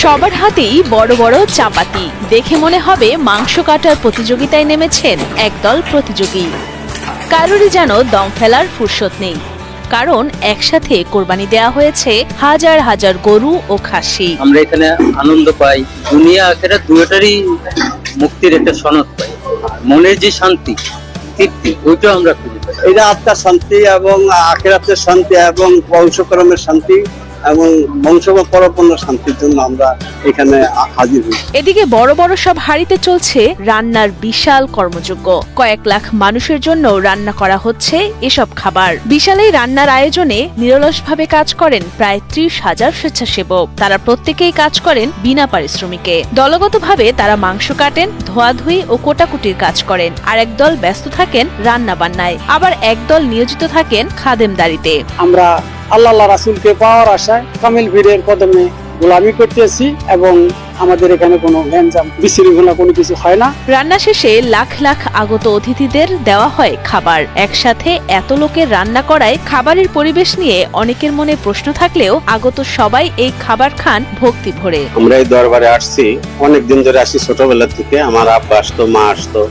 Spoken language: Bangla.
সবার হাতেই বড় বড় চাপাতি, দেখে মনে হবে মাংস কাটার প্রতিযোগিতায় নেমেছেন একদল প্রতিযোগী। কারোরই যেন দম ফেলার ফুরসত নেই, কারণ একসাথে কোরবানি দেয়া হয়েছে হাজার হাজার গরু ও খাসি। আমরা এখানে আনন্দ পাই, দুনিয়া আখিরাত দুটোটারই মুক্তির একটা সনদ পাই। মনের যে শান্তি, তৃপ্তি, ওইটা আমরা খুঁজে পাই। এটা আত্মার শান্তি এবং আখিরাতের শান্তি এবং বংশক্রমের শান্তি এবং বংশ পরপূর্ণ শান্তির জন্য আমরা এখানে হাজির হই। এদিকে বড় বড় সব হাড়িতে চলছে রান্নার বিশাল কর্মযজ্ঞ। কয়েক লাখ মানুষের জন্য রান্না করা হচ্ছে এসব খাবার। বিশাল এই রান্নার আয়োজনে নিরলসভাবে কাজ করেন প্রায় 30,000 স্বেচ্ছাসেবক। তারা প্রত্যেকেই কাজ করেন বিনা পারিশ্রমিকে। দলগতভাবে তারা মাংস কাটেন, ধোয়াধুয়ি ও কোটাকুটির কাজ করেন। আর একদল ব্যস্ত থাকেন রান্না বান্নায়, আবার একদল নিয়োজিত থাকেন খাদেমদারিতে। আমরা আল্লাহ রাসূলকে পাওয়ার আশায় কামিল বীরের কদমে গোলামি করতেছি এবং আমাদের এখানে কোনো গ্যাঞ্জাম বিশৃঙ্খলা কোনো কিছু হয় না। রান্না শেষে লাখ লাখ আগত অতিথিদের দেওয়া হয় খাবার। একসাথে এত লোকের রান্না করায় খাবারের পরিবেশ নিয়ে অনেকের মনে প্রশ্ন থাকলেও আগত সবাই এই খাবার খান ভক্তি ভরে। আমরা এই দরবারে আসছি, অনেকদিন ধরে আসি, ছোটবেলা থেকে। আমার আব্বা আসতো, মা আসতো,